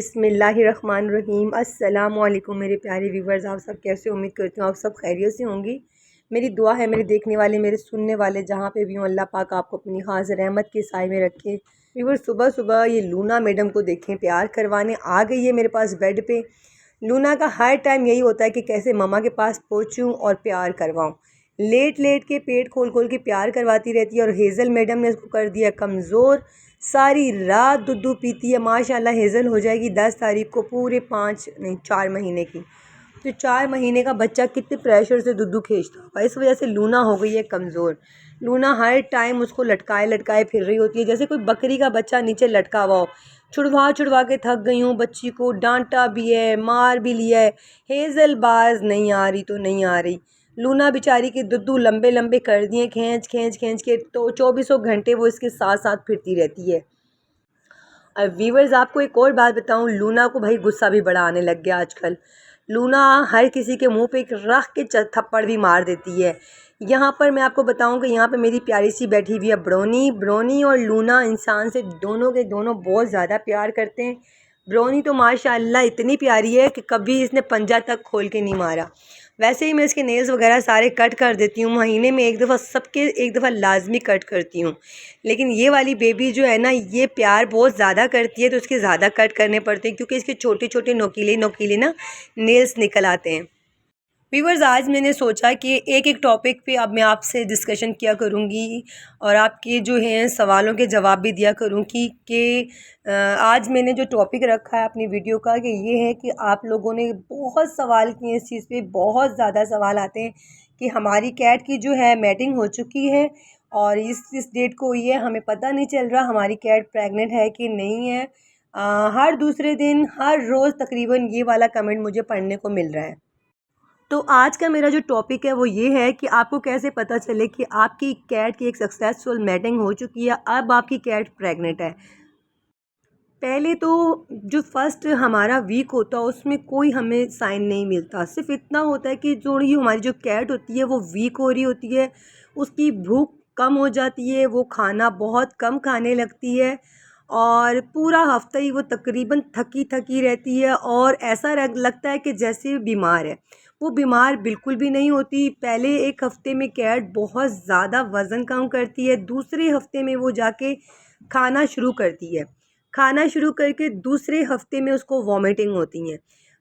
बिस्मिल्लाहिर्रहमानिर्रहीम। अस्सलामुअलैकुम मेरे प्यारे व्यूवर्स, आप सब कैसे? उम्मीद करती हूँ आप सब खैरियत से होंगी। मेरी दुआ है मेरे देखने वाले, मेरे सुनने वाले जहाँ पे भी हों, अल्लाह पाक आपको अपनी खास रहमत के साए में रखे। व्यूवर्स, सुबह सुबह ये लूना मैडम को देखें, प्यार करवाने आ गई है मेरे पास बेड पे। लूना का हर टाइम यही होता है कि कैसे ममा के पास पहुँचूँ और प्यार करवाऊँ। लेट लेट के पेट खोल खोल के प्यार करवाती रहती है और हेज़ल मैडम ने उसको कर दिया कमज़ोर। सारी रात दूध पीती है। माशाल्लाह हेज़ल हो जाएगी 10 तारीख को पूरे 5 नहीं 4 महीने की। तो 4 महीने का बच्चा कितने प्रेशर से दूध खींचता होगा। इस वजह से लूना हो गई है कमज़ोर। लूना हर टाइम उसको लटकाए लटकाए फिर रही होती है, जैसे कोई बकरी का बच्चा नीचे लटका हुआ हो। छुड़वा छुड़वा के थक गई हूँ बच्ची को, डांटा भी है, मार भी लिया है। हेज़ल बाज नहीं आ रही तो नहीं आ रही। लूना बेचारी के दुद्धू लंबे लंबे कर दिए खींच खींच खींच के, तो 24 घंटे वो इसके साथ साथ फिरती रहती है। अब व्यूवर्स, आपको एक और बात बताऊं, लूना को भाई गुस्सा भी बड़ा आने लग गया आजकल। लूना हर किसी के मुंह पे एक रख के थप्पड़ भी मार देती है। यहाँ पर मैं आपको बताऊं कि यहाँ पे मेरी प्यारी सी बैठी हुई है ब्रोनी। ब्रोनी और लूना इंसान से दोनों के दोनों बहुत ज़्यादा प्यार करते हैं। ब्रोनी तो माशाल्लाह इतनी प्यारी है कि कभी इसने पंजा तक खोल के नहीं मारा। वैसे ही मैं इसके नेल्स वगैरह सारे कट कर देती हूँ, महीने में एक दफ़ा, सबके एक दफ़ा लाजमी कट करती हूँ। लेकिन ये वाली बेबी जो है ना, ये प्यार बहुत ज़्यादा करती है तो उसके ज़्यादा कट करने पड़ते हैं, क्योंकि इसके छोटे छोटे नोकीले नोकीले ना नेल्स निकल आते हैं। व्यूवर्स, आज मैंने सोचा कि एक एक टॉपिक पे अब मैं आपसे डिस्कशन किया करूँगी और आपके जो हैं सवालों के जवाब भी दिया करूँगी कि आज मैंने जो टॉपिक रखा है अपनी वीडियो का, कि ये है कि आप लोगों ने बहुत सवाल किए इस चीज़ पे, बहुत ज़्यादा सवाल आते हैं कि हमारी कैट की जो है मैटिंग हो चुकी है और इस डेट को हुई है, हमें पता नहीं चल रहा हमारी कैट प्रेग्नेंट है कि नहीं है। हर दूसरे दिन, हर रोज़ तकरीबन ये वाला कमेंट मुझे पढ़ने को मिल रहा है। तो आज का मेरा जो टॉपिक है वो ये है कि आपको कैसे पता चले कि आपकी कैट की एक सक्सेसफुल मैटिंग हो चुकी है, अब आपकी कैट प्रेग्नेंट है। पहले तो जो फर्स्ट हमारा वीक होता है उसमें कोई हमें साइन नहीं मिलता, सिर्फ इतना होता है कि जो ये हमारी जो कैट होती है वो वीक हो रही होती है, उसकी भूख कम हो जाती है, वो खाना बहुत कम खाने लगती है और पूरा हफ्ता ही वो तकरीबन थकी थकी रहती है और ऐसा लगता है कि जैसे बीमार है। वो बीमार बिल्कुल भी नहीं होती। पहले एक हफ्ते में कैट बहुत ज़्यादा वज़न कम करती है, दूसरे हफ्ते में वो जाके खाना शुरू करती है। खाना शुरू करके दूसरे हफ्ते में उसको वॉमिटिंग होती है।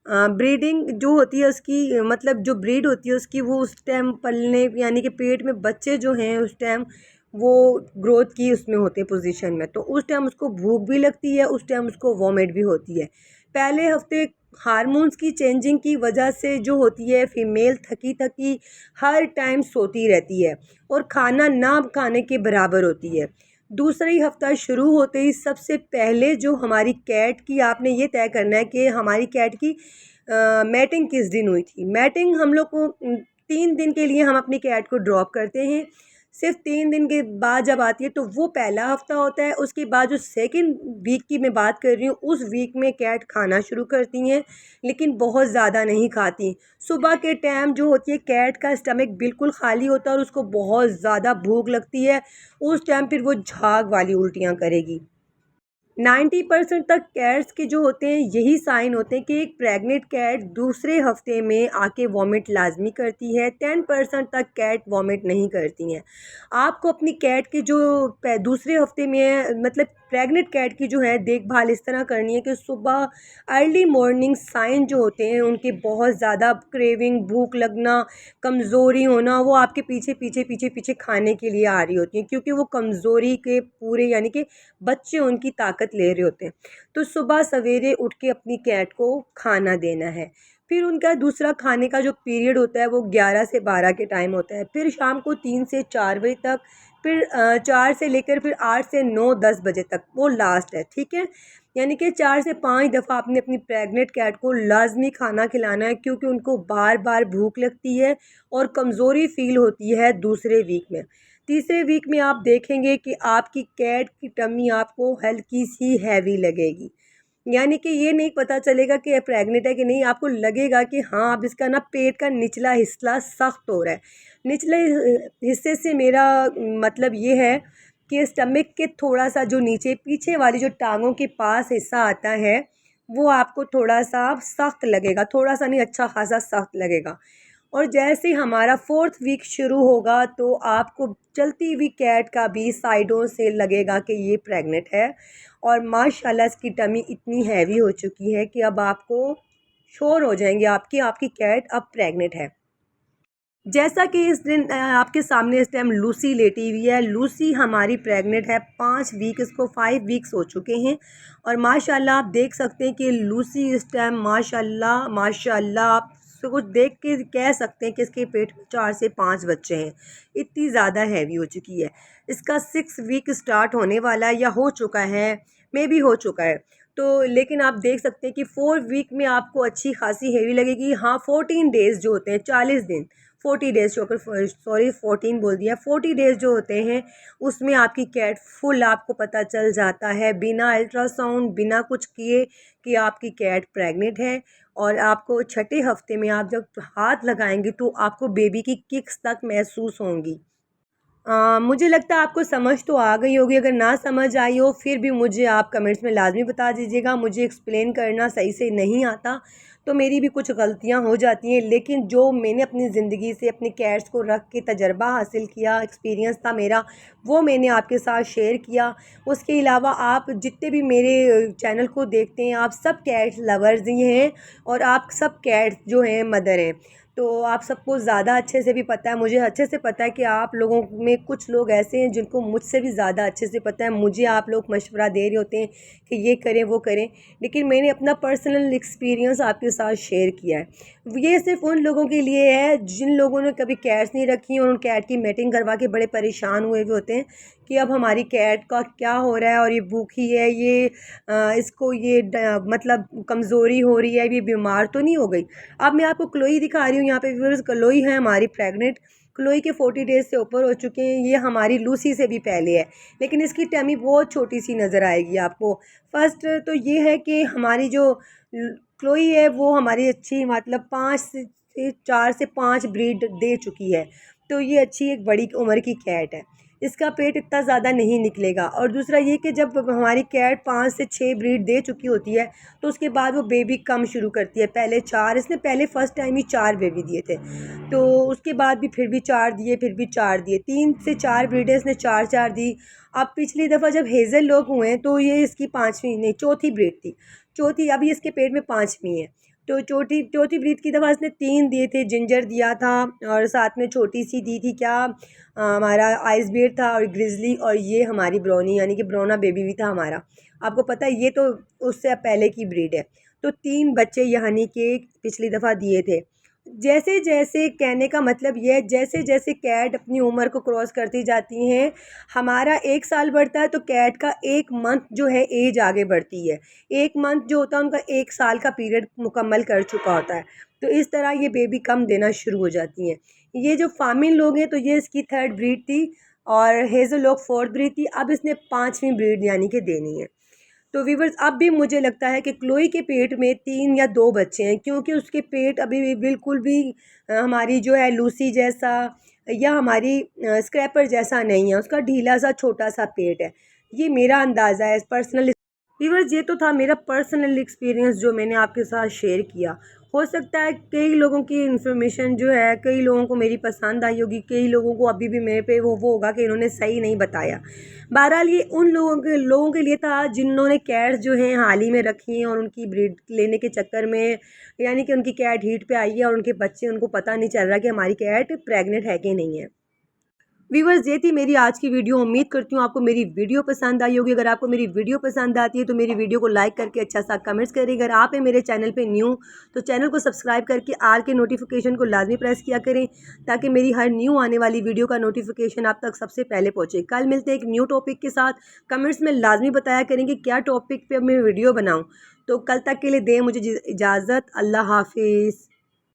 ब्रीडिंग जो होती है उसकी, मतलब जो ब्रीड होती है उसकी, वो उस टाइम पलने यानी कि पेट में बच्चे जो हैं उस टाइम वो ग्रोथ की उसमें होते हैं पोजीशन में, तो उस टाइम उसको भूख भी लगती है, उस टाइम उसको वॉमिट भी होती है। पहले हफ्ते हार्मोन्स की चेंजिंग की वजह से जो होती है, फीमेल थकी थकी हर टाइम सोती रहती है और खाना ना खाने के बराबर होती है। दूसरा ही हफ्ता शुरू होते ही सबसे पहले जो हमारी कैट की, आपने ये तय करना है कि हमारी कैट की मैटिंग किस दिन हुई थी। मैटिंग हम लोग को 3 दिन के लिए हम अपनी कैट को ड्रॉप करते हैं। सिर्फ 3 दिन के बाद जब आती है तो वो पहला हफ्ता होता है। उसके बाद जो सेकंड वीक की मैं बात कर रही हूँ, उस वीक में कैट खाना शुरू करती हैं, लेकिन बहुत ज़्यादा नहीं खाती। सुबह के टाइम जो होती है कैट का स्टमक बिल्कुल खाली होता है और उसको बहुत ज़्यादा भूख लगती है। उस टाइम फिर वो झाग वाली उल्टियाँ करेगी। 90% तक कैट्स के जो होते हैं यही साइन होते हैं कि एक प्रेग्नेंट कैट दूसरे हफ्ते में आके वॉमिट लाजमी करती है। 10% तक कैट वॉमिट नहीं करती हैं। आपको अपनी कैट के जो दूसरे हफ्ते में है, मतलब प्रेग्नेंट कैट की जो है देखभाल इस तरह करनी है कि सुबह अर्ली मॉर्निंग साइन जो होते हैं उनके बहुत ज़्यादा क्रेविंग, भूख लगना, कमज़ोरी होना, वो आपके पीछे पीछे पीछे पीछे खाने के लिए आ रही होती हैं, क्योंकि वो कमज़ोरी के पूरे यानी कि बच्चे उनकी ताकत ले रहे होते हैं। तो सुबह सवेरे उठ के अपनी कैट को खाना देना है। फिर उनका दूसरा खाने का जो पीरियड होता है वो 11 से 12 के टाइम होता है। फिर शाम को 3 से 4 बजे तक, फिर 4 से लेकर फिर 8 से 9-10 बजे तक वो लास्ट है, ठीक है। यानी कि 4 से 5 दफ़ा आपने अपनी प्रेग्नेंट कैट को लाजमी खाना खिलाना है, क्योंकि उनको बार बार भूख लगती है और कमज़ोरी फ़ील होती है दूसरे वीक में। तीसरे वीक में आप देखेंगे कि आपकी कैट की टमी आपको हल्की सी हैवी लगेगी, यानी कि ये नहीं पता चलेगा कि प्रेग्नेंट है कि नहीं, आपको लगेगा कि हाँ अब इसका ना पेट का निचला हिस्सा सख्त हो रहा है। निचले हिस्से से मेरा मतलब ये है कि स्टमक के थोड़ा सा जो नीचे पीछे वाली जो टांगों के पास हिस्सा आता है वो आपको थोड़ा सा सख्त लगेगा, थोड़ा सा नहीं, अच्छा खासा सख्त लगेगा। और जैसे ही हमारा 4th वीक शुरू होगा तो आपको चलती हुई कैट का भी साइडों से लगेगा कि ये प्रेग्नेंट है। और माशाल्लाह इसकी टमी इतनी हैवी हो चुकी है कि अब आपको श्योर हो जाएंगे आपकी आपकी कैट अब प्रेग्नेंट है। जैसा कि इस दिन आपके सामने इस टाइम लूसी लेटी हुई है। लूसी हमारी प्रेग्नेंट है 5 वीक, इसको 5 वीक्स हो चुके हैं। और माशाल्लाह आप देख सकते हैं कि लूसी इस टाइम माशाल्लाह माशाल्लाह आप कुछ देख के कह सकते हैं कि इसके पेट में 4 से 5 बच्चे हैं। इतनी ज़्यादा हैवी हो चुकी है। इसका 6 वीक स्टार्ट होने वाला है या हो चुका है, मे बी हो चुका है। तो लेकिन आप देख सकते हैं कि 4 वीक में आपको अच्छी खासी हैवी लगेगी। हाँ, 14 डेज़ जो होते हैं, 40 दिन, 40 डेज़ जो सॉरी 14 बोल दिया, 40 डेज़ जो होते हैं उसमें आपकी कैट फुल आपको पता चल जाता है बिना अल्ट्रासाउंड, बिना कुछ किए कि आपकी कैट प्रेग्नेंट है। और आपको छठे हफ्ते में आप जब हाथ लगाएंगे तो आपको बेबी की किक्स तक महसूस होंगी। मुझे लगता है आपको समझ तो आ गई होगी। अगर ना समझ आई हो फिर भी मुझे आप कमेंट्स में लाजमी बता दीजिएगा। मुझे एक्सप्लेन करना सही से नहीं आता तो मेरी भी कुछ गलतियां हो जाती हैं, लेकिन जो मैंने अपनी ज़िंदगी से अपने कैट्स को रख के तजर्बा हासिल किया, एक्सपीरियंस था मेरा, वो मैंने आपके साथ शेयर किया। उसके अलावा आप जितने भी मेरे चैनल को देखते हैं आप सब कैट्स लवर्स ही हैं और आप सब कैट्स जो हैं मदर हैं। तो आप सबको ज़्यादा अच्छे से भी पता है, मुझे अच्छे से पता है कि आप लोगों में कुछ लोग ऐसे हैं जिनको मुझसे भी ज़्यादा अच्छे से पता है। मुझे आप लोग मशवरा दे रहे होते हैं कि ये करें वो करें, लेकिन मैंने अपना पर्सनल एक्सपीरियंस आपके साथ शेयर किया है। ये सिर्फ उन लोगों के लिए है जिन लोगों ने कभी कैट्स नहीं रखी और उन कैट की मेटिंग करवा के बड़े परेशान हुए हुए होते हैं कि अब हमारी कैट का क्या हो रहा है और ये भूखी है, ये इसको ये मतलब कमज़ोरी हो रही है, ये बीमार तो नहीं हो गई। अब मैं आपको क्लोई दिखा रही हूँ यहाँ पे व्यूअर्स। क्लोई है हमारी प्रेग्नेंट। क्लोई के 40 डेज़ से ऊपर हो चुके हैं। ये हमारी लूसी से भी पहले है, लेकिन इसकी टमी बहुत छोटी सी नज़र आएगी आपको। फर्स्ट तो ये है कि हमारी जो क्लोई है वो हमारी अच्छी मतलब 4 से 5 ब्रीड दे चुकी है। तो ये अच्छी एक बड़ी उम्र की कैट है। इसका पेट इतना ज़्यादा नहीं निकलेगा। और दूसरा ये कि जब हमारी कैट 5 से 6 ब्रीड दे चुकी होती है तो उसके बाद वो बेबी कम शुरू करती है। पहले 4, इसने पहले फ़र्स्ट टाइम ही 4 बेबी दिए थे, तो उसके बाद भी फिर भी 4 दिए, फिर भी 4 दिए, 3 से 4 ब्रीडें इसने 4-4 दी। अब पिछली दफ़ा जब हेज़ल लोग हुए हैं तो ये इसकी 5वीं नहीं, चौथी ब्रीड थी। चौथी, अभी इसके पेट में 5वीं है। तो चौथी चौथी ब्रीड की दफ़ा इसने 3 दिए थे। जिंजर दिया था और साथ में छोटी सी दी थी क्या, हमारा आइस बेयर था और ग्रिजली, और ये हमारी ब्राउनी यानी कि ब्राउना बेबी भी था हमारा। आपको पता है ये तो उससे पहले की ब्रीड है। तो 3 बच्चे यानी कि पिछली दफ़ा दिए थे। जैसे जैसे कहने का मतलब ये है, जैसे जैसे कैट अपनी उम्र को क्रॉस करती जाती हैं, हमारा 1 साल बढ़ता है तो कैट का 1 मंथ जो है एज आगे बढ़ती है। 1 मंथ जो होता है उनका 1 साल का पीरियड मुकम्मल कर चुका होता है। तो इस तरह ये बेबी कम देना शुरू हो जाती हैं। ये जो फार्मिन लोग हैं तो ये इसकी 3rd ब्रीड थी और हेज़ल लोग 4th ब्रीड थी। अब इसने 5वीं ब्रीड यानी कि देनी है। तो वीवर्स अब भी मुझे लगता है कि क्लोई के पेट में 3 या 2 बच्चे हैं, क्योंकि उसके पेट अभी भी बिल्कुल भी हमारी जो है लूसी जैसा या हमारी स्क्रैपर जैसा नहीं है। उसका ढीला सा छोटा सा पेट है। ये मेरा अंदाज़ा है पर्सनल। व्यूअर्स ये तो था मेरा पर्सनल एक्सपीरियंस जो मैंने आपके साथ शेयर किया। हो सकता है कई लोगों की इन्फॉर्मेशन जो है कई लोगों को मेरी पसंद आई होगी, कई लोगों को अभी भी मेरे पे वो होगा कि इन्होंने सही नहीं बताया। बहरहाल ये उन लोगों के लिए था जिन्होंने कैट्स जो हैं हाल ही में रखी हैं और उनकी ब्रीड लेने के चक्कर में यानी कि उनकी कैट हीट पे आई है और उनके बच्चे, उनको पता नहीं चल रहा कि हमारी कैट प्रेग्नेंट है कि नहीं है। व्यूअर्स ये थी मेरी आज की वीडियो। उम्मीद करती हूँ आपको मेरी वीडियो पसंद आई होगी। अगर आपको मेरी वीडियो पसंद आती है तो मेरी वीडियो को लाइक करके अच्छा सा कमेंट्स करें। अगर आप हैं मेरे चैनल पे न्यू तो चैनल को सब्सक्राइब करके आल के नोटिफिकेशन को लाजमी प्रेस किया करें ताकि मेरी हर न्यू आने वाली वीडियो का नोटिफिकेशन आप तक सबसे पहले पहुँचे। कल मिलते हैं एक न्यू टॉपिक के साथ। कमेंट्स में लाजमी बताया करें कि क्या टॉपिक पर मैं वीडियो बनाऊँ। तो कल तक के लिए दें मुझे इजाज़त। अल्लाह हाफिज़।